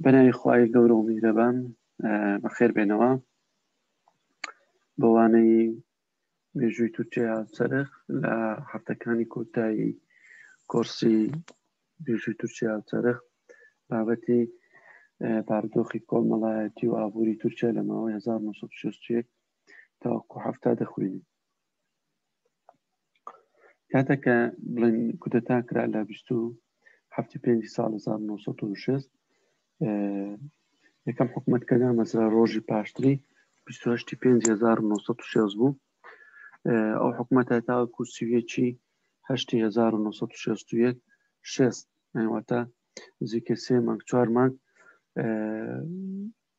بەناوی خوای گەورە و میهرەبان بەخێر بێنەوە بەوانەی مێژووی تورکیا هاوچەرخ لە هەفتەکانی کۆتایی کۆرسی مێژووی تورکیا هاوچەرخ بابەتی بارودۆخی کۆمەڵایەتی و ئابووری تورکیا لە ماوەی 1961 تاوەکو هەفتا دەخوێنین. کاتێککە بڵێن کودەتا کرا لە 25 ساڵ 1960 یەکەم حکوومەتکەدا مەسەر ڕۆژی پاشتری 28/5/1960 بوو. ئەو حکوومەتە تاوەکو سوێکی 8/1961 واتە نزیکە 3 مانگ 4 مانگ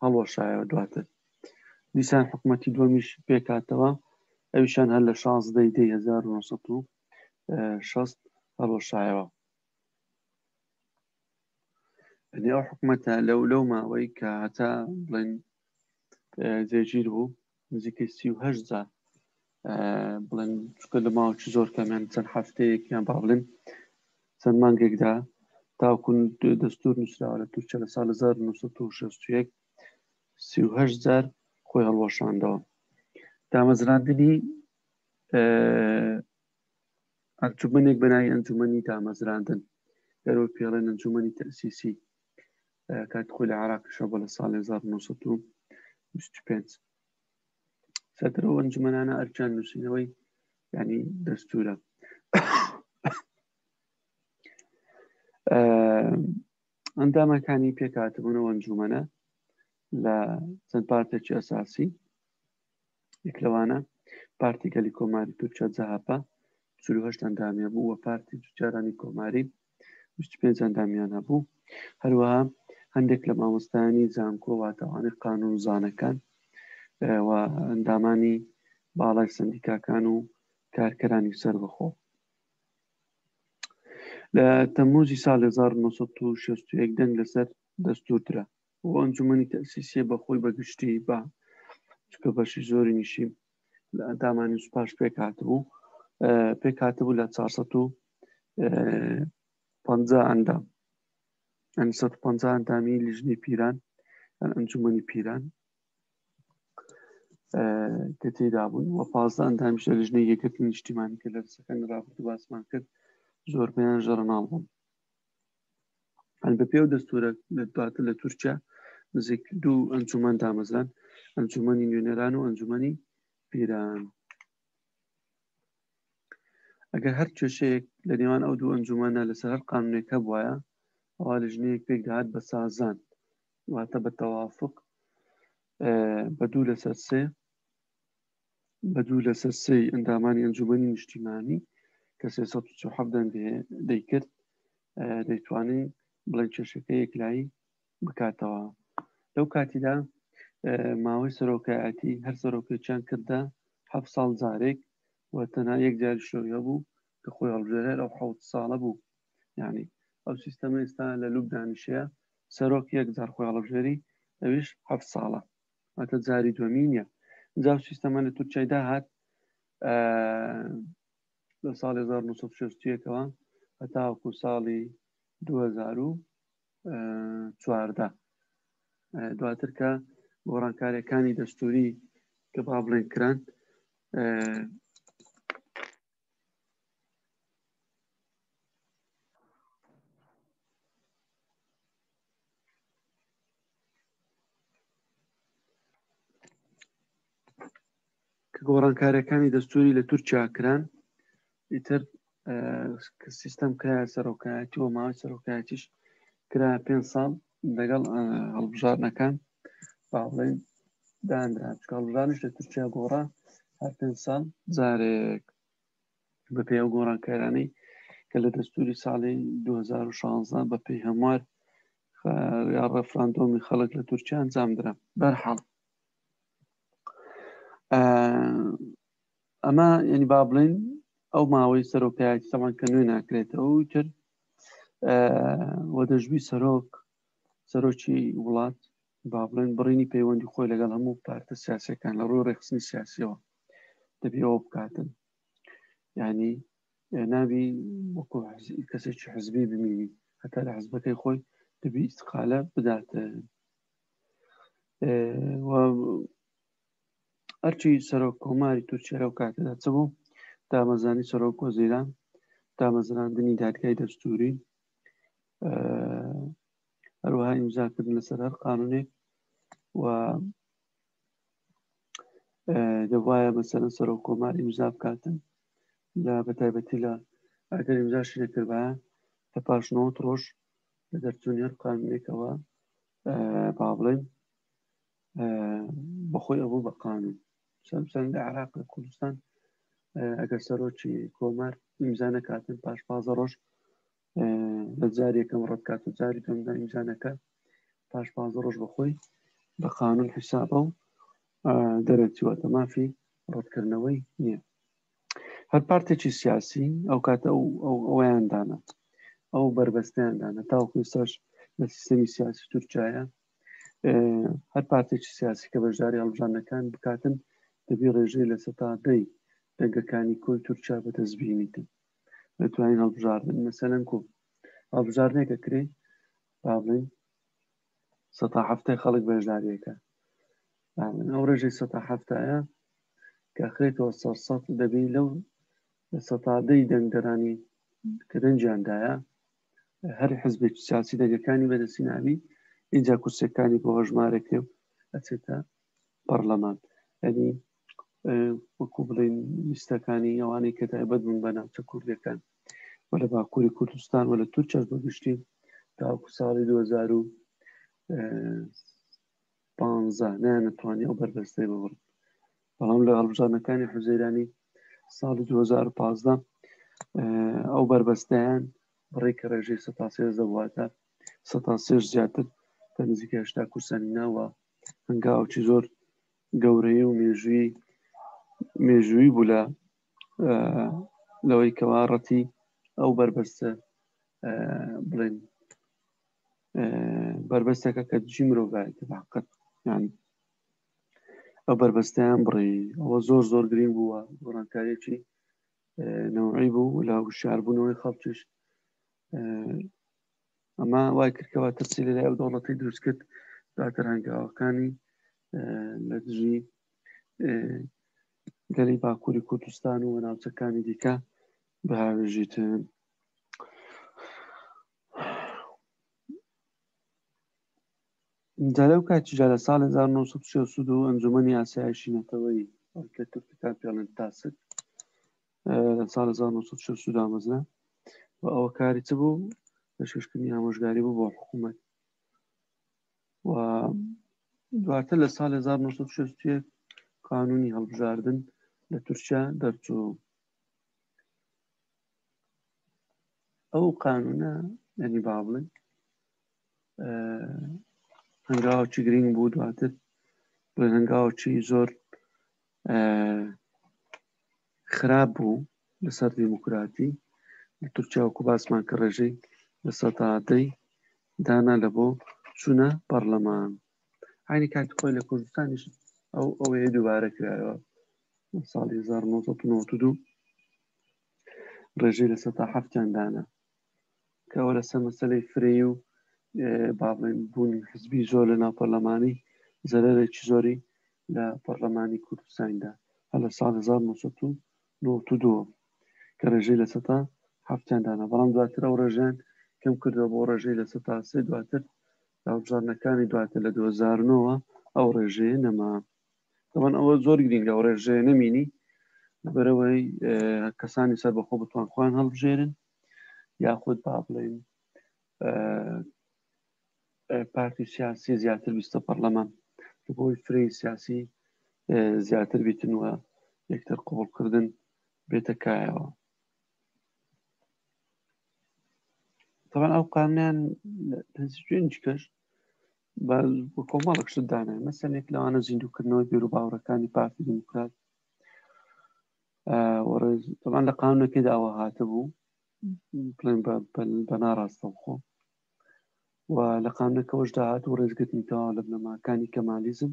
هەڵوەشایەوە. دواتر دیسان حکوومەتی دووەمیش پێکاتەوە، ئەویشان هەر لە 16/1960 هەڵوەشایەوە. ئەو حکوومەتە لەو ماوەی کە هەتا بڵێن جێگیر بوو نزیکەی 38 جار بڵێن چکە لە ماوەی زۆر کەمیان چەند هەفتەیەک یان با بڵێن چەند مانگێکدا تاوەکو دەستور نووسراوە لە تورکیا لە ساڵ 1961 38 جار خۆی هەڵوەشاندەوە. دامەزراندنی ئەنجومەنێک بەناوی ئەنجومەنی دامەزراندن دەرەوە پێڵێن ئەنجومەنی تەئسیسی کات خۆی لە عێراقیشەوە بۆ لە ساڵی 1925 سەدرەوە ئەنجومەنانە ئەرکیان نووسینەوەی یعنی دەستورە. ئەندامەکانی پێکاتبوونەوە ئەنجومەنە لە چەند پارتێکی ئەساسی، یەک لەوانە پارتی گەلی کۆماری تورکیا جەهاپە 48 ئەندامیە بوو و پارتی جوتیارانی کۆماری 25 ئەندامیان هەبوو. هەروەها هەندێک لە مامۆستایانی زانکۆ واتەوانەی قانونزانەکان و ئەندامانی باڵای سەندیکاکان و کارکەرانی سەربەخۆ. لە تەمموزی ساڵی 1961 دەنگ لەسەر دەستور درا و ئەنجومەنی تەئسیسیە بەخۆی بەگشتی بە چکە بەشی زۆری نیشی لە ئەندامانی سوپاش پێکاتبوو لە 450 ئەندام، یعنی 150 ئەندامی لیژنەی پیران یان ئەنجومەنی پیران کە تێدا بوون و 15 ئەندامیش لە لیژنەی یەکگرتنی نیشتیمانی کە لە سەکەن ڕابردوو باسمان کرد زۆربەیان ژەڕەناڵ بوون. هەن بە پێو دەستورە دواتر لە تورکیا نزیک 2 ئەنجومەن دامەزران، ئەنجومەنی نوێنەران و ئەنجومەنی پیران. ئەگەر هەر کێشەیەک لە نێوان ئەو 2 ئەنجومەنە لەسەر هەر قانونێکە بووایە ئەوا لیژنەیەک پێک دەهات بە سازان واتە بە تەوافق بە 2 لەسەر 3 ئەندامانی ئەنجومەنی نیشتیمانی کە 347 دەنگ دەیکرد دەیتوانین بڵێن کێشەکە یەکلایی بکاتەوە. لەو کاتیدا ماوەی سەرۆکایەتی هەر سەرۆکێکیان کردە 7 ساڵ جارێک و تەنها یەک جاری شۆیە بوو کە خۆی هەڵبژێرێت ئەو 7 ساڵە بوو. یعنی ئەو سیستەمە ئێستا لە لوبنانیشەیە سەرۆک یەک جار خۆی هەڵبژێری ئەویش 7 ساڵە واتە جاری دووەمی نییە. جا سیستەمە لە تورکیای داهات لە ساڵی 1961ەوە هەتاوەکو ساڵی 2014 دواتر کە گۆڕانکاریەکانی دەستوری کە با بڵێن کران گۆڕانکاریەکانی دەستوری لە تورکیا کران ئیتر سیستەم کرایە سەرۆکایەتی و ماوەی سەرۆکایەتیش کرایە 5 ساڵ لەگەڵ هەڵبژارنەکان با بڵێن دانرا چکە هەڵبژارنش لە تورکیا گۆڕا هەر 5 ساڵ جارێک بە پێی ئەو گۆڕانکارانەی کە لە دەستوری ساڵی 2016 بە پێی هەموار یا ڕەفراندۆمی خەڵک لە تورکیا ئەنجام درا. بەرحاڵ ئەمە یعنی با بڵێن ئەو ماوەی سەرۆکایەتی تەمان کە نوێ ناکرێتەوە و تر وە دەژبی سەرۆکی وڵات با بڵێن بڕینی پەیوەندی خۆی لەگەڵ هەموو پارتە سیاسیەکان لە ڕووی ڕێخستنی سیاسیەوە دەبی ئەوە بکاتن. یعنی نابی وەکو کەسێکی حزبی بمینی هەتا لە حزبەکەی خۆی دەبی ئیستقالە بداتە و هەرچی سەرۆک کۆماری تورکیا لەو کاتەدا چ بوو دامەزانی سەرۆک وەزیران دامەزراندنی دادگای دەستووری هەروەها ئیمزاکردن لەسەر هەر قانونێک و دەبوایە مەسەلەن سەرۆک کۆمار ئیمزا بکاتن لە بەتایبەتی لە ئەگەر ئیمزاشی نەکردبایە لە پاش 90 ڕۆژ لە دەرچوونی هەر قانونێکەوە با بڵێن بەخۆی ئەوە بە قانون سەمسەن لە عێراق لە کوردستان ئەگەر سەرۆکی کۆمار ئیمزا نەکاتن پاش 15 ڕۆژ لە جاری یەکەم ڕەتکات و جاری دووەمدا ئیمزا نەکات پاش 15 ڕۆژ بەخۆی بە قانون حیسابە و دەرەچوەتە مافی ڕەتکردنەوەی نییە. هەر پارتێکی سیاسی ئەو کاتە ئەویاندانە ئەو بربەستیاندانە تاوەکو ئێستاش لە سیستەمی سیاسی تورکیایە هەر پارتێکی سیاسی کە بەشداری هەڵبژاردنەکان بکاتن دەبی ڕێژەی لە سەتادەی دەنگەکانی کۆی تورکیا بەدەستبێنیتن دەتوانین هەڵبژاردن مەسەلەن کو هەڵبژاردنێکە کرێ با بڵێن 170 خەڵک بەشداریەکە ئەو ڕێژەی 170ە کە خرێتەوە 100 دەبی لەو 100 دەنگدەرانی کە دەنجیاندایە هەر حزبێکی سیاسی دەنگەکانی بەدەستی ناوی اینجا کورسەکانی بۆ هەژمارەکێ و ئەچێتە پەرلەمان ینی وەکو بڵێن لیستەکانی ئەوانەی کە تایبەت بوون بە ناوچە کوردەکان وە لە باکووری کوردستان وە لە تورکیاش بۆ گشتی تاوەکو ساڵی 2015 نەیانەتوانی ئەو بەربەستەی ببڕن بەڵام لە هەڵبژاردنەکانی حوزەیرانی ساڵی 2015 ئەو بربەستیان بڕێ کە ڕێژەی 130 دەبواتە 130 زیاتر کە نزیکە 80 کورسانی ناوە هەنگاوکی زۆر گەورەی و مێژووی بوو لە لەوەی کەوا ڕەتی ئەو بربەستە بڵێن بربەستەکە کە دژی مرۆڤایەتە بەحقیقەت یانی ئەو بربەستیان بڕێ ئەوە زۆر زۆر گرنگ بووە گۆڕانکاریەکی نەوعی بوو لە هوشیاربوونەوەی خەڵکیش ئەمە وای کردکەوە تەفسیری لە لای ئەو دەوڵەتی دروست کرد دواتر هەنگاوەکانی لە دژی گەلی باکووری کوردستان و ناوچەکانی دیکە بەهاوێژیتن. جالەو کاتیژە لە ساڵ 1962 ئەنجومەنی ئاسایشی نەتەوەی کە تورکەکان پێڵێن تاسک لە ساڵ 1962 دامەزرا و ئەوە کاری چ بوو پێشکەشکردنی ئامۆژگاری بوو بۆ حکوومەت و دواتر لە ساڵ 1961 قانونی هەڵبژاردن لە تورکیا دەرچوو. ئەو قانونە یعنی با بڵێن هەنگاوکی گرنگ بوو دواتر بڵێن هەنگاوکی زۆر خراپ بوو لەسەر دیموکراتی لە تورکیا وەکو باسمان کە ڕێژەی لە 100 دانا لە بۆ چوونە پەرلەمان عینی کاتی خۆی لە کوردستانیش ئەوەیە دووبارە کرایەوە ساڵی 1992 ڕێژەی لە 107 دانا کە ئەوە لەسەر مەسەلەی فرێی و با بڵێن بوونی حزبی زۆر لە ناو پەرلەمانی زەرەرێکی زۆری لە پەرلەمانی کوردستاندا هەر لە ساڵ 1992 کە ڕێژەی لە 107 دانا بەڵام دواتر ئەو ڕێژیان کەم کردەوە بۆ ڕێژەی لە 103 دواتر هەڵبژاردنەکانی دواتر لە 2009 ئەو ڕێژەیە نەما. دەبەن ئەوە زۆر گرنگە ئەو ڕێژەیە نەمینی لەبەرەوەی کەسانی سەر بەخۆ بتوان خۆیان هەڵبژێرن یاخود با بڵێن پارتی سیاسی زیاتر بیستە پەرلەمان بۆی فرەی سیاسی زیاتر بیتن وە یەکتر قوبڵکردن بێتە کایەوە. طبعا ئەو قانونیان هەنجکەش بە کۆمەڵێکشت دانای مەسەلێک لەوانە زیندووکردنەوەی بێر و باوەڕەکانی پارتی دیموکرات طبعا لە قانونەکەیدا ئەوە هاتە بوو بڵێن بە ناڕاستەوخۆ و لە قانونەکەەوەش داهات و ڕێزگرتنیتەوە لە بنەماکانی کەمالیزم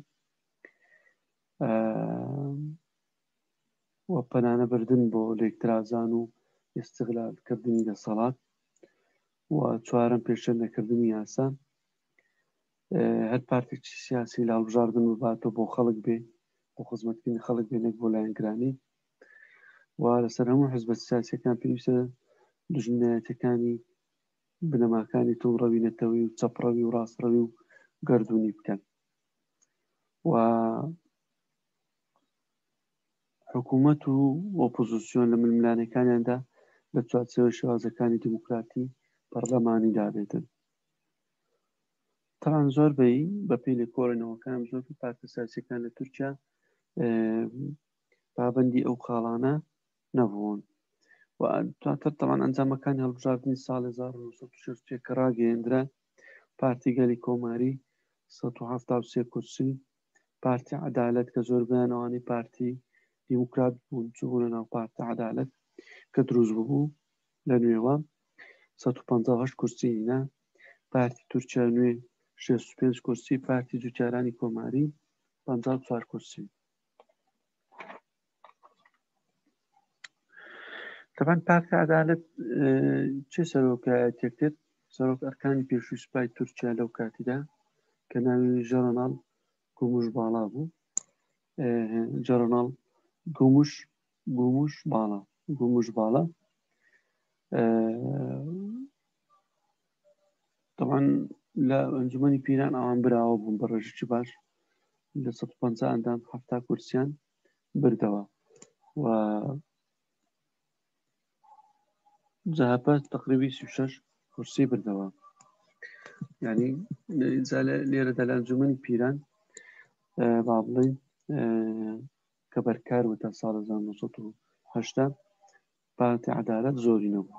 و پەنانە بردن بۆ لێکترازان و ئێستیغلالکردنی دەسەڵات و چوارم پێشێنەکردنی یاسا هەر پارتێکی سیاسی لە هەڵبژاردن بباتەوە بۆ خەڵک بێ بۆ خزمەتکردنی خەڵک بێنێک بۆ لایەنگرانی و لەسەر هەموو حزبە سیاسیەکان پێویستە دژمنایەتەکانی بنەماکانی تووڕەوی و چەپڕەوی و ڕاستڕەوی و گەردوونی بکەن و حکوومەت و ئۆپۆزیسیۆن لە ململانەکانیاندا لە چوارچێوە شێوازەکانی دیموکراتی پەرلەمانی دابێتن. تەمان زۆربەی بەپێی لێکۆڵێنەوەکان زۆربەی پارتە سیاسیەکان لە تورکیا پابەندی ئەو خاڵانە نەبوون و دواتر تەمان ئەنجامەکانی هەڵبژاردننی ساڵی 1960 کە ڕاگەیەندرا پارتی گەلی کۆماری 173 کورسی، پارتی عەدالەت کە زۆربیان ئەوانەی پارتی دیموکرات بوون چوونە ناو پارتی عەدالەت کە دروست بوو لە نوێوە 158 کورسی هینا، پارتی تورکیا نوێ 65 کورسی، پارتی جوتیارانی کۆماری 54 کورسی. طبعا پارتی عەدالەت چه سەرۆکایەتێک کرد؟ سەرۆک ئەرکانی پێشووی سوپای تورکیا لەو کاتیدا کە ناوی ژەرەناڵ گوموش باڵا بوو، ژەرەناڵ گوموش باڵا طبعا لە ئەنجومەنی پیران ئەوان براوە بوون بە ڕێژێکی باش لە 150 ئەندام 70 کورسیان بردەوە و جەهەپە تقریبی 36 کورسی بردەوە. یعنی لێرەدا لە ئەنجومەنی پیران با بڵێین کە بەرکار بوو تا ساڵ 1980 پارتی عەدالەت زۆری نەبوو.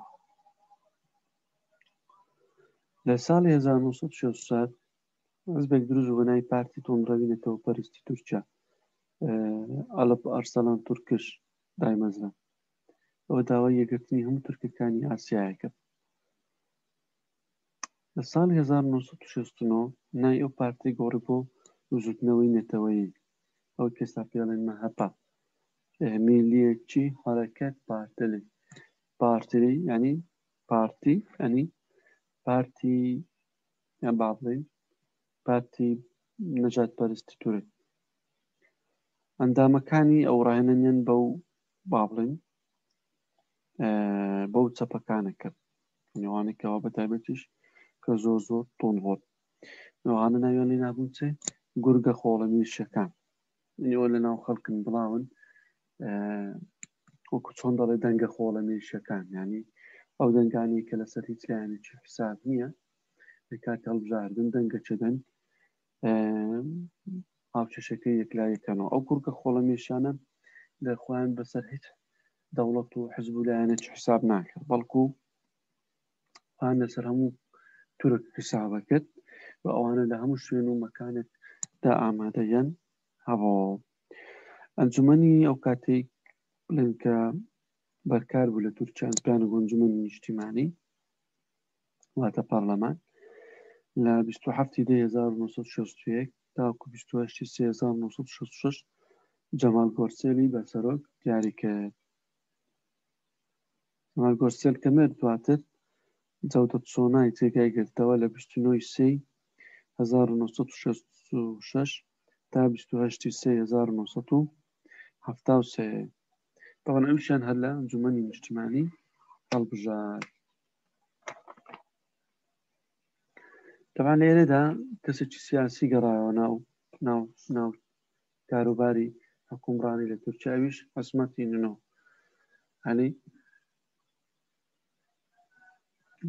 لە ساڵی 1964 حزبێک دروست بوو بە ناوی پارتی تۆمڕەوی نەتەوەپەرستی تورکیا ئەڵپ ئەرسەلان تورکش دایمەزرا، ئەوە داوای یەکگرتنی هەموو تورکەکانی ئاسیایە کرد. لە ساڵی 1969 ناوی ئەو پارتی گۆڕی بۆ وزوتنەوەی نەتەوەیی، ئەو کێستا پێڵێن مەهەپا میلیەتچی حەرەکەت پارتلی ینی پارتی ینی پارتی یان با بڵێین پارتی نەجاتپەرستی تورک. ئەندامەکانی ئەو ڕاهێنانیان بەو با بڵێین بەو چەپەکانە کرد، ئەوانێکەوە بەتایبەتیش کە زۆر تۆنهۆت ئەوانە ناویان لێ نابوون چێ گورگە خۆڵەمیرشەکان، ئەوە لە ناو خەڵکن بڵاون وەکو چۆن دەڵێ دەنگە خۆڵەمیرشەکان، یعنی ئەو دەنگانی کە لەسەر هیچ لایەنێکی حساب نییە لە کاتی هەڵبژاردن دەنگە چەدەن هاوچەشەکەی یەکلایەکەنەوە. ئەو گورگە خۆڵەمیرشانە لە خۆیان بەسەر هیچ دەوڵەت و حزب و لایەنێکی حساب ناکرد، بەڵکو ئەوان لەسەر هەموو تورک حسابە کرد و ئەوانە لە هەموو شوێن و مەکانێکدا ئامادەیان هەبوو. ئەنجومەنی ئەو کاتێک بڵێن کە بەرکار بوو لە تورکیا پێیان بوو ئەنجومەنی نیشتیمانی واتە پەرلەمان لە 27 دەی 1961 تاوەکو 28 سێ 1966 جەمال گۆرسێلی بەسەرۆک دیاری کرد. جەمال گۆرسێل کە مرد دواتر جەودەت سۆنای جێگای گرتەوە لە 29 سێی 1966 تا 28 سێ 1973. طبعا ئەویشیان هەر لە ئەنجومەنی نیشتیمانی هەڵبژارد. طبعا لێرەدا کەسێکی سیاسی گەڕایەوە ناو کاروباری حکومڕانی لە تورکیا، ئەویش عەسمەت ئینۆ عەلی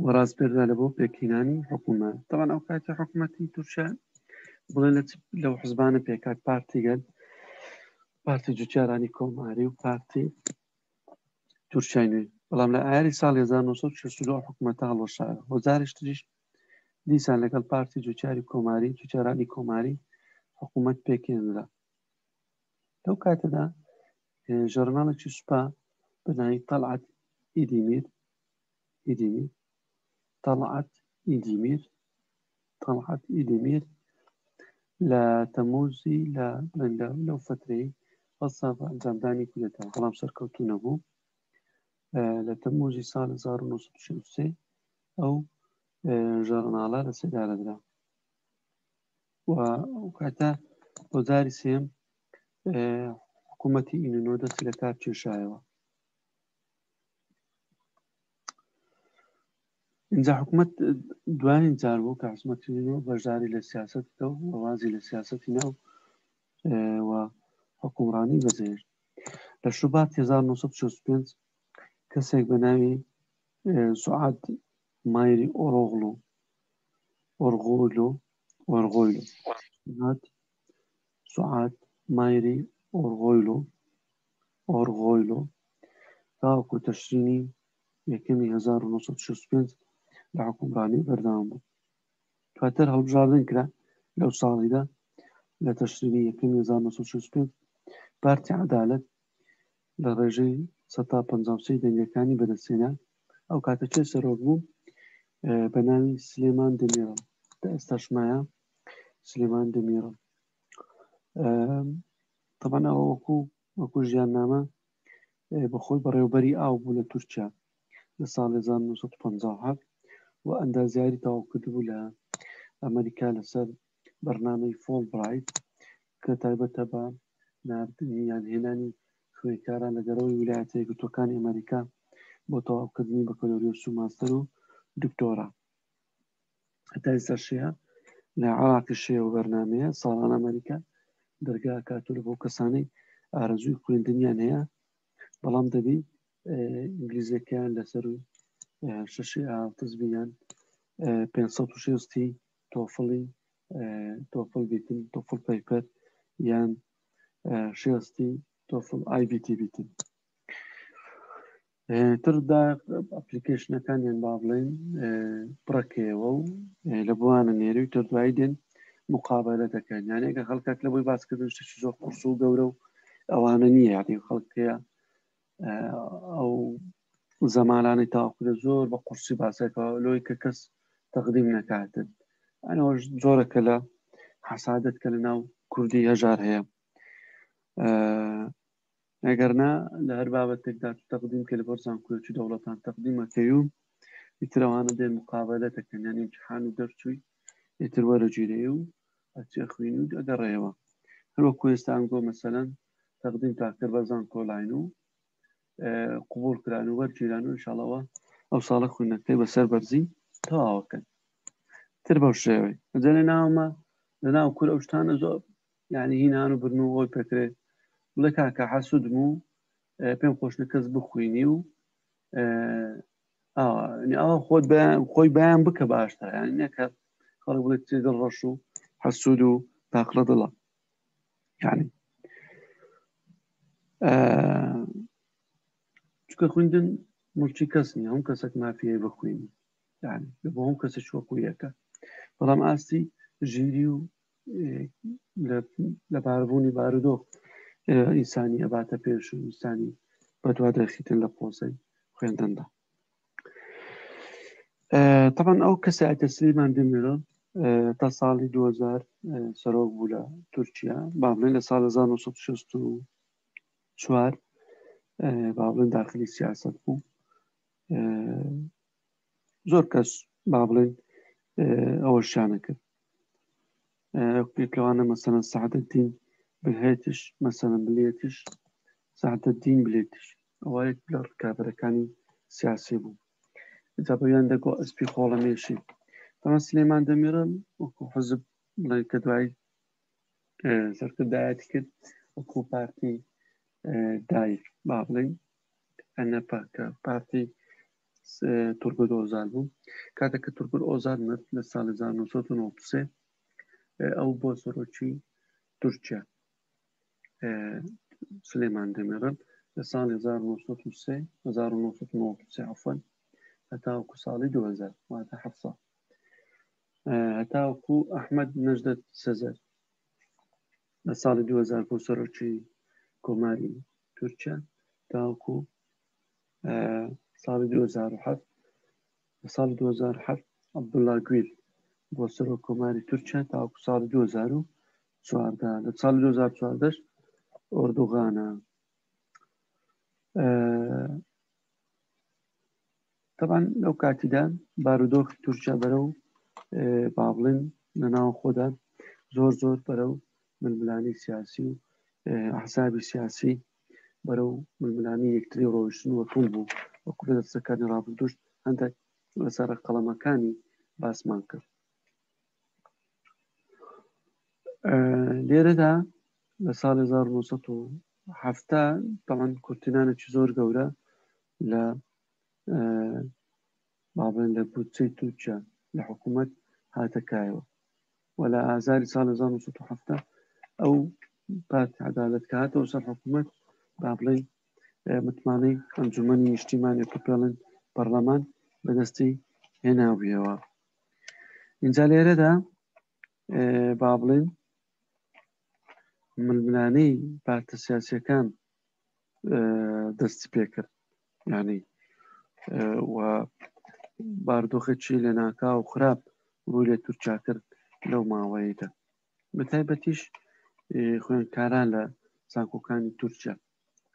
وەڕاستپێردا لە بۆ پێکهێنانی حکوومەت. طبعا ئەو کاتی حکوومەتی تورکیا بڵێن لەو حزبانە پێکات پارتی گەل، پارتی جوتیارانی کۆماری و پارتی تورکیای نوێ، بەڵام لە ئایاری ساڵی 1962 حکوومەتە هەڵوەشایەوە بۆ جارێکی تریش دیسان لەگەڵ پارتی جوتیارانی کۆماری حکوومەت پێکهێنرا. لەو کاتەدا ژەرناڵێکی سوپا بە ناوی تەڵعەت ئیدیمیر لە تەموزی لەو فترەی هەستا بە ئەنجامدانی کودەتا، بەڵام سەرکەوتوو نەبوو. لە تەموزی ساڵی 1963 ئەو ژەڕناڵە لە سێدارەدرا و کاتە بۆ جاری سێم حکوومەتی ئینۆ دەستی لە کار کێشایەوە. اینجا حکوومەت دوایین جار بوو کە حکوومەتی ئینۆ بەشداری لە سیاسەتەوە وەوازی لە سیاسەتی ناو و حکومڕانی بەجێهێشت. لە شوبات 1965 کەسێک بە ناوی سوعاد مایری ئۆرغۆیلۆ سوعاد مایری ئۆرغۆیلۆ تاوەکو تەشرینی یەکەمی 1965 لە حکومڕانی بەردەوام بوو. دواتر هەڵبژاردن کرا لەو ساڵیدا لە تەشرینی یەکەمی 1965 پارتی عەدالەت لە ڕێژەی 153 دەنگەکانی بەدەستهێنا. ئەو کاتە چێ سەرۆک بوو؟ بە ناوی سلێمان دەمیرۆ، ئێستاش مایە سلێمان دەمیرۆ. طبعا ئەوە وەکو ژیاننامە بەخۆی بەڕێوەبەری ئاو بوو لە تورکیا لە ساڵی 1957 و ئەندازیاری تەواو کردبوو لە ئەمریکا لەسەر بەرنامەی فۆڵبرایت کە تایبەتە بە ناردنی یان هێنانی خوێندکاران لەگەڕەوەی ویلایەتە یەکگرتووەکانی ئەمریکا بۆ تەواوکردنی بەکالۆریوس و ماستەر و دکتۆرا. هەتا ئێستا شەیە لە عێراقی شەیە و بەرنامەیە ساڵانە ئەمریکا دەرگا کاتۆلە بۆ کەسانەی ئارەزووی خوێندنیان هەیە بەڵام دەبی ئینگلیزیەکەیان لەسەر و 6 زبیان 560 تۆفڵ بیتن تۆفڵ پەیپەر یان 60 تۆفڵ IBT بیتن. تردا ئەپلیکیشنەکانیان با بڵێن بڕەکەوە و لە بوانە نێروی تر دوایی دێن مقابلە دەکەن، یانێکە خەڵکات لە بۆی باسکردن شتێکی زۆر قورس و گەورە و ئەوانە نییە، یعنی خەڵکەیە ئەو زەمانانی تاوەکو زۆر بە قورسی باسەکەەوە لۆی کە کەس تەقدیم نەکاتن. ئەنەوە زۆرەکە لە حەسادت کە لە ناو کوردی هەژار هەیە، ئەگەرنا لە هەر بابەتێکدا تەقدیم کە لە بەر زانکۆیەکی دەوڵەتان تەقدیمەکەی و ئیتر ئەوانە دێن مقابلە دەکەن، یانی ئیمتیحان و دەرچووی ئیتر وەرەگیرەیە و ئەچێ خوێن و ئەگەڕێەوە. هەروەکو ئێستا ئەنگۆ مەسەلەن تەقدیم تاکرد بە زانکۆلاین و قبول کران و وەرگیران و ئینشاڵڵەوە ئەو ساڵە خوێنەکەی بەسەر بەرزی تەواوەکەن. تر بەو شێوەی ئەجە لە ناومە لە ناو کور ئەو شتانە زۆر یعنی هینان و برن و ئەوی پێکرێت بڵێ کاکە حەسوودم و پێم خۆشنە کەس بخوێنی و ئەوە خۆی بەیان بکە باشتر، یانی نەکە خەڵک بڵێت چێ دڵڕەش و حەسوود و تاقلە دڵە. یعنی چکە خوێندن مڵکی کەس نیە، هەم کەسێک مافیەی بخوێنی، یعنی بۆ هەم کەسێک وەکو یەکە، بەڵام ئاستی ژیری و لە باربوونی بارودۆ ئینسانی ئەباتە پێش و ئینسانی بەدوا دەخیتن لە پۆزەی خوێندندا. طبعا ئەو کەسایەتە سلێمان دەمیرۆ تا ساڵی 2000 سەرۆک بوو لە تورکیا، با بڵێن لە ساڵ 1964 با بڵێن داخلی سیاست بوو. زۆر کەس با بڵێن ئەوە شانە کرد، پێکەوانە مەسەلەن سەعادەتدین بلهێتش، مەسەلەن بلێتش سەعادەتدین بلێتش، ئەوە یەک لە ڕکابەرەکانی سیاسی بوو. جابەیان دەگۆ ئەسپی خۆڵەمێشی. تەمە سلێمان دەمیرۆ وەکو حزب بڵێن کە دوای سەرکردایەتی کرد وەکو پارتی دایر با بڵێن ئەنەپا کە پارتی تورگوت ئۆزال بوو. کاتێک کە تورگوت ئۆزال مرد لە ساڵی 1993 ئەو بۆ سەرۆکی تورکیا سلێمان دەمیرۆ لە ساڵی 1993 عەفوەن هەتاوەکو ساڵی 2000 واتە 7 ساڵ، هەتاوەکو ئەحمەد نەجدەت سەزەر لە ساڵی 2000 بۆ سەرۆکی کۆماری تورکیا تاوەکو ساڵی 2007. لە ساڵی 2007 عەبدوڵڵا گویل بۆ سەرۆک کۆماری تورکیا تاوەکو ساڵی 2014. لە ساڵی 2014 ئۆردوغانە طبعا لەو کاتیدا بارودۆخی تورکیا بەرەو با بڵێن لەناو خۆدا زۆر بەرەو ململانی سیاسی و ئەحزابی سیاسی بەرەو ململانی یەکتری ڕۆیشتن و توڵ بوو وەکو لە دەستەکانی ڕابردوشت هەندێک لەسەر قەڵەمەکانی باسمان کرد. لێرەدا لە ساڵی 1970 بەڵام کورتینانێکی زۆر گەورە لە بابڵێن لە بودجەی تورکیا لە حکوومەت هاتەکایەوە و لە ئازاری ساڵی 1970 ئەو پارتی عەدالەت کە هاتەوە سەر حکوومەت بابڵێن متمانەی ئەنجومەنی نیشتیمانی کە پێڵێن پەرلەمان بەدەستی هێناویەوە. اینجا لێرەدا بابڵێن ململانەی پارتە سیاسیەکان دەستی پێکرد یعنی و باردۆخێکی لە ناکا و خراپ ڕووی لە تورکیا کرد لەو ماوەیەدا بەتایبەتیش خوێندکاران لە زانکۆکانی تورکیا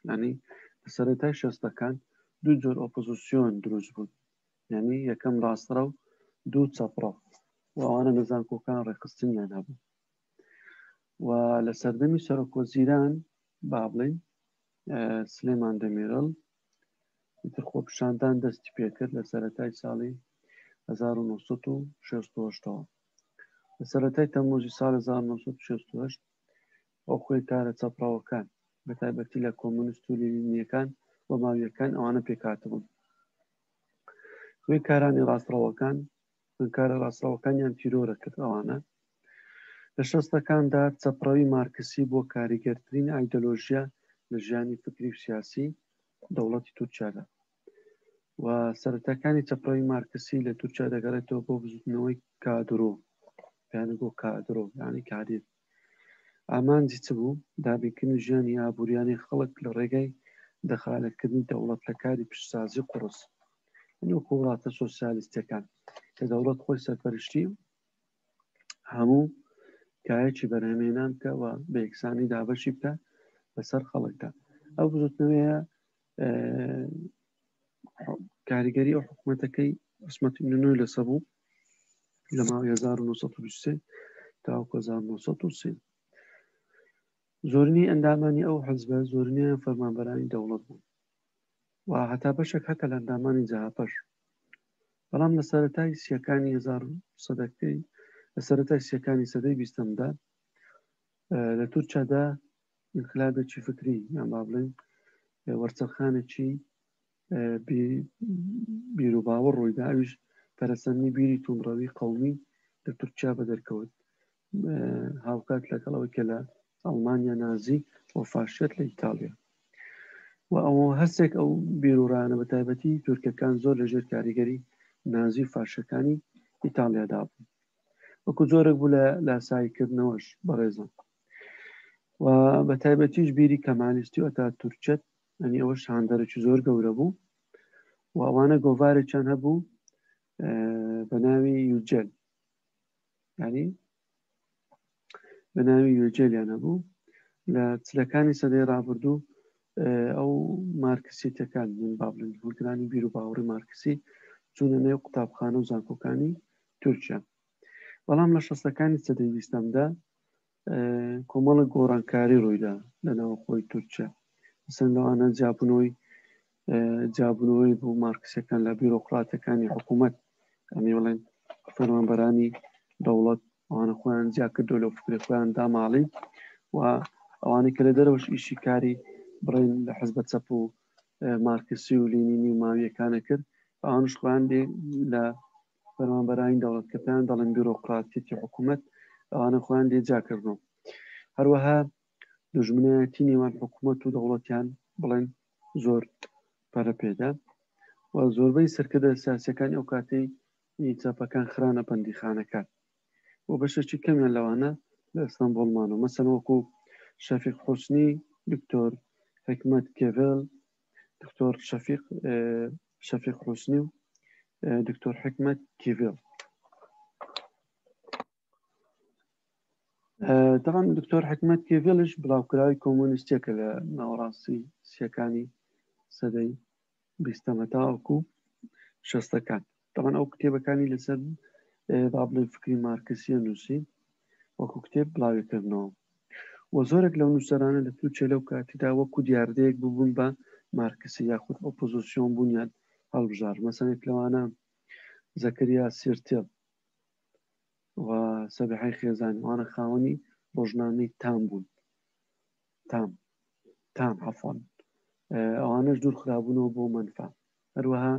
ینی لە سەرەتای شەستەکان دوو جۆر ئۆپۆزیسیۆن دروست بوون یعنی یەکەم ڕاستڕە و دوو چەپڕە و ئەوانە لە زانکۆکان ڕێخستنیان هەبوو و لە سەردەمی سەرۆکوەزیران با بڵێن سلێمان دەمیرەڵ تر خۆپیشاندان دەستی پێکرد لە سەرەتای ساڵی 1968 لە سەرەتای تەمموزی ساڵی 1968 ئەو خۆی کارە چەپڕاوەکان بەتایبەتی لە کۆمونیست و لێنینیەکان و ماویەکان ئەوانە پێکاتبوون خوێ کارانی ڕاستڕەوەکان کارە ڕاستڕەوەکانیان تیرۆرە کرد ئەوانە لە شەستەکاندا چەپڕەوی مارکسی بۆ کاریگەرترین ئایدۆلۆژیا لە ژیانی فکری و سیاسی دەوڵەتی تورکیادا و سەرەتاکانی چەپڕەوی مارکسی لە تورکیا دەگەڕێتەوە بۆ بزوتنەوەی کادرۆ پیانگۆ کادرۆ یعنی کادر ئامانجی چ بوو دابینکردنی ژیانی ئابوووریانی خەڵک لە ڕێگەی دەخالەتکردنی دەوڵەت لە کاری پیشسازی قورس وەکو وڵاتە سۆسیالیستەکان کە دەوڵەت خۆی سەرپەرشتی هەموو کایەکی بەرهەمهێنان بکەوە بە یەکسانی دابەشی بکە لەسەر خەڵکدا ئەو بزوتنەوەیە کاریگەری ئەو حکوومەتەکەی عوسمەتی نوێی لەسەر بوو لە ماوەی 1923 تاوەکو 1930 زۆرینەی ئەندامانی ئەو حەزبە زۆرینەیان فەرمانبەرانی دەوڵەت بوون و هەتا بەشێک هەتا لە ئەندامانی جاهاپەش بەڵام لە سەرەتای سیەکانی 1970 لە سەرەتای سیەکانی سەدەی بیستەمدا لە تورکیادا انقلابێکی فکری یان با بڵێن وەرچەرخانێکی بیرروباوە ڕوویدا ئەویش پەرەسەندنی بیری توندڕەوی قەومی لە تورکیا بەدەرکەوت هاوکات لەگەڵەوەی کە لە ئەڵمانیا نازی و فاشێت لە ئیتالیا و ئەوە هەستێک ئەو بیرروڕانە بە تایبەتی تورکەکان زۆر لەژێر کاریگەری نازی و فاشەکانی ئیتالیادا بوو وەکو جۆرێک بوو لە لاساییکردنەوەش بەڕێزم و بە تایبەتیش بیری کەمالیستی و ئەتا تورکێت ئەنی ئەوە شاندەرێکی زۆر گەورە بوو و ئەوانە گۆڤارێکیان هەبوو بە ناوی یوجل ینی بە ناوی یوجلیان هەبوو لە چلەکانی سەدەی ڕابردوو ئەو مارکسیتەکان من با بڵێن هەڵگرانی بیر و باوەڕی مارکسی چوونە نێو قوتابخانە و زانکۆکانی تورکیا بەڵام لە شەستەکانی سەدەی بیستەمدا کۆمەڵە گۆڕانکاری ڕوویدا لە ناوخۆی تورکیا مثلا لەوانە جابوونەوەی بۆ مارکسیەکان لە بیرۆقراتەکانی حکوومەت ئەمێ بڵێن فەرمانبەرانی دەوڵەت ئەوانە خۆیان جیا کردو لە فکری خۆیان داماڵی و ئەوانەی کە لە دەرەوەش ئیشی کاری بڕین لە حزبە چەپ و مارکسی و لینینی و ماویەکانە کرد ئەوانش خۆیان لە فەرمانبەرانی دەوڵەت کە پێیان دەڵێن بیرۆقراتێتی حکوومەت ئەوانە خۆیان لێجاکردنەوە هەروەها دوژمنایەتی نێوان حکوومەت و دەوڵەتیان بڵێن زۆر پەرەپێدا و زۆربەی سەرکردە سیاسیەکانی ئەو کاتەی چاپەکان خرانە بەندیخانەکان و بەشێکی کەمیان لەوانە لە ئەستەمبۆڵمانەوە مەسەن وەکو شەفیق حوسنی دکتۆر حکمەت کێڤڵ دکتۆر شەفیق حوسنی و دکتۆر حکمەت کێڤڵ طبعا دکتۆر حکمەت کێڤڵش بڵاوکراوی کۆمونیستیەکە لە ناوەڕاستی سیەکانی سەدەی بیستەمە تاوەکو شەستەکان. طبعا ئەو کتێبەکانی لەسەر با بڵێن فکری مارکسیە نووسی وەکو کتێب بڵاویکردنەوە و زۆرێک لەو نووسەرانە لە تووچە لەو کاتیدا وەکو دیاردەیەک ببوون بە مارکسی یاخود ئۆپۆزیسیۆن بوونیان هەڵبژار. مەسەڵێک لەوانە زەکەریا سێرتێڵ و سەبیحەی خێزانی وانە خاوەنی ڕۆژنامەی تام بوون. تام عەفوان ئەوانەش دوور خرابوونەوە بۆ منفە. هەروەها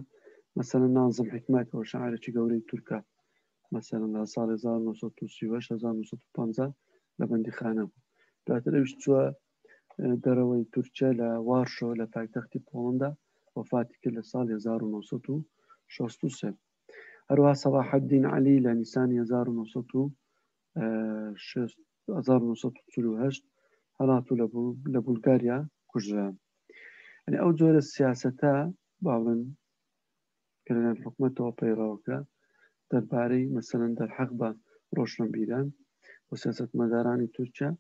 مەسەڵەن نازم حیکمەت ئەو شاعیرێکی گەورەی تورکە مەسەڵەن لە ساڵی 1950 لە بەندیخانە بوو. دواتر ئەویش چووە دەرەوەی تورکیا لە وارشۆ لە پایتەختی پۆڵەندا وەفاتی کرد لە ساڵی 1963. هەروەها سەلاح الدین عەلی لە نیسانی 1948 هەڵاتوو لە بولگاریا کوژرا. يعني ئەو جۆرە سیاسەتە باڵێن کە لەلایەن حکوومەتەوە پەیڕەوەکرا دەربارەی مەسەڵەن دەرحەق بە ڕۆژنەبیران و سیاسەتمەدارانی تورکیا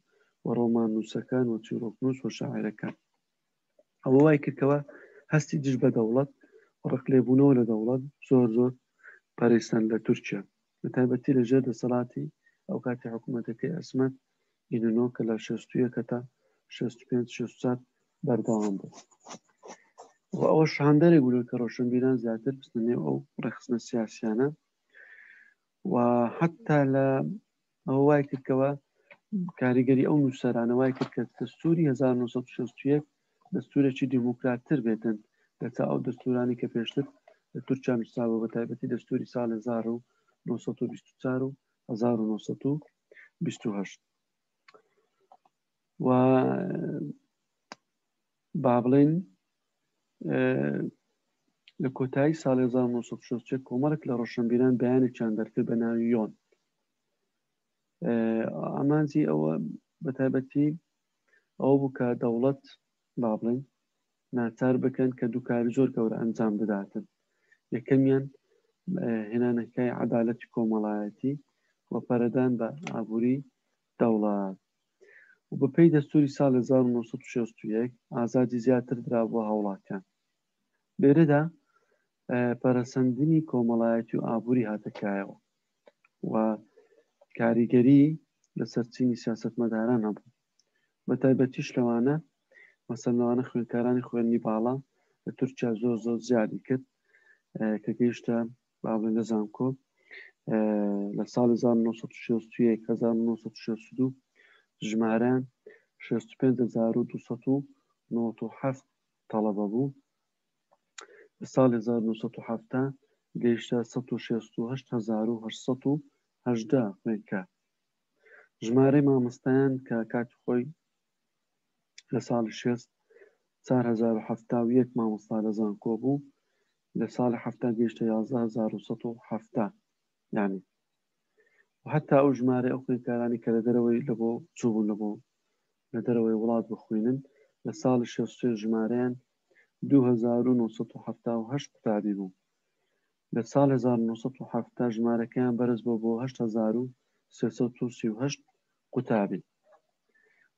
و ڕۆمان نووسەکان و چیرۆکنووس و شاعیرەکان. ئەوە وای کردکەوە هەستی دژ بە دەوڵەت ڕقلێبوونەوە لە دەوڵەت زۆر پەرێستان لە تورکیا بە تایبەتی لەژێر دەسەڵاتی ئەو کاتی حکوومەتەکەی ئەسمەت ئینۆ کە لە 61 تا 65 بەردەوام بوو. و ئەوە شاندەرێک بوو کە ڕۆشنبیران زیاتر بستنێ ئەو ڕێخستنە سیاسیانە و حتا لە ئەوە وای کردکەوە کاریگەری ئەو نووسەرانە وای کرد کە دەستوری 1961 دەستورێکی دیموکراتتر بێتن لە تا ئەو دەستورانی کە پێشتر لە تورکیا نووسابوو بە تایبەتی دەستوری ساڵ 1924 و 1928. و با بڵێن لە کۆتایی ساڵی 1960 کۆمەڵێک لە ڕۆشنبیران بەیانێکیان دەرکرد بە ناوی یۆن. ئامانجی ئەوە بە تایبەتی ئەو بوو کە دەوڵەت با بڵێن ناچار بکەن کە دووکاری زۆر گەورە ئەنجام بداتن. یەکەمیان هێنانەکەی عەدالەتی کۆمەڵایەتی و پەرەدان بە ئابووری دەوڵەت و بەپێی دەستوری ساڵی 1961 ئازادی زیاتر درا بۆ هاوڵاتیان. لێرەدا پەرەسەندنی کۆمەڵایەتی و ئابووری هاتەکایەوە و کاریگەری لە سەرچینی سیاسەتمەداران هەبوو. بە تایبەتیش لەوانە مەسەڵەنەوانە خوێندکارانی خوێندنی باڵا لە تورکیا زۆر زیادی کرد کە گەیشتە با بڵێن لە زانکۆ لە ساڵی 1962 ژمارەیان 65297 تەڵەبە بوو. لە ساڵی 1970 گەیشتە 168818 خوێندکار. ژمارەی مامۆستایان کە کاتی خۆی لە ساڵی 4071 مامۆستا لە زانکۆ بوو لە ساڵی 70 گەیشتە 11170 یعنی و حتا ئەو ژمارە ئەو خوێندکارانی کە لە دەرەوەی لە بۆ چوبوون لە دەرەوەی وڵات بخوێنن لە ساڵی 63 ژمارەیان 2978 قوتابی بوو. لە ساڵ 1970 ژمارەکەیان بەرز بۆ 8338 قوتابی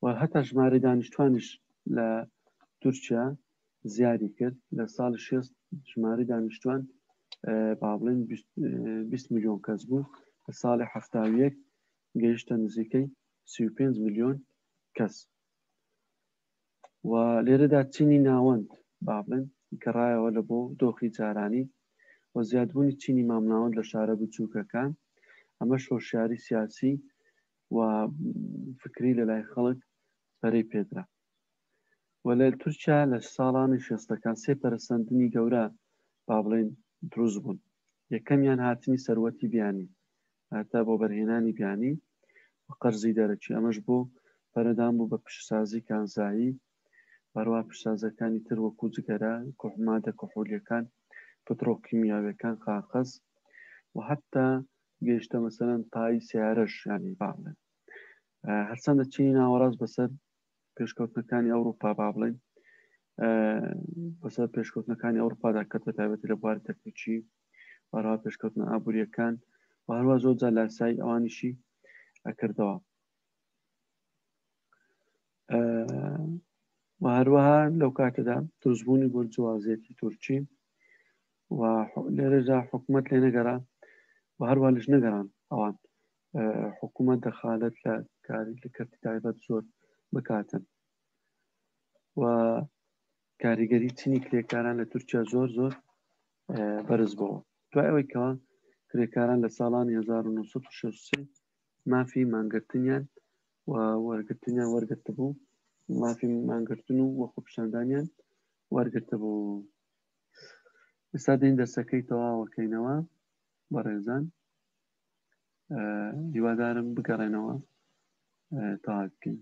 و هەتا ژمارەی دانیشتوانیش لە تورکیا زیادی کرد. لە ساڵی 60 ژمارەی دانیشتوان با بڵێن 20 میلیۆن کەس بوو. لە ساڵی 71 گەیشتە نزیکەی 35 میلیۆن کەس. و لێرەدا چینی ناوەند با بڵێن گەڕایەوە لە بۆ دۆخی جارانی و زیادبوونی چینی مامناوەند لە شارە بچووکەکان ئەمەش هۆشیاری سیاسی و فکری لەلای خەڵک پەرەی پێدرا. و لە تورکیا لە ساڵانی 60ەکان سێ پەرەسەندنی گەورە با بڵێن دروست بوون. یەکەمیان هاتنی سەروەتی بیانی هاتا بۆ بەرهێنانی بیانی و قەرزی دەرەکی ئەمەش بۆ پەرەدان بوو بە پیشسازی کانزایی بەڕوا پیشسازەکانی تر وەکو جگەرە کۆحمادە کۆحولیەکان پترۆکیمیاویەکان قاقەز و حتا گەیشتە مەسەلەن پای سیارەش ینی با بڵێن هەرچەندە چینی ناوەڕاست بەسەر پێشکەوتنەکانی ئەوروپا با بڵێن بەسەر پێشکەوتنەکانی ئەوروپادا کە بە تایبەتی لە بواری تەکنیکی بەڕوا پێشکەوتنە ئابوووریەکان و هەروە زۆر جار لاسایی ئەوانیشی ئەکردەوە. و هەروەها لەو کاتەدا دروستبوونی بۆ جوازێتی تورکی و لێرەجا حکوومەت لێ نەگەرا و هەروە لەش نەگەران ئەوان حکوومەت دەخالت لە کاری لە کەرتی تایبەت زۆر بکاتن و کاریگەری چینی کرێکاران لە تورکیا زۆر بەرز بووە دوای ئەوەی کەەوە کرێکاران لە ساڵانی 1960 مافی مانگرتنیان و وەرگرتنیان وەرگرتە بوو مافی مانگرتن و وەخۆ پیشاندانیان وەرگرتە بوو ئێستا دەین دەستەکەی تەواوەکەینەوە بەڕێزان هیوادارم بگەڕێنەوە تاوا بکەین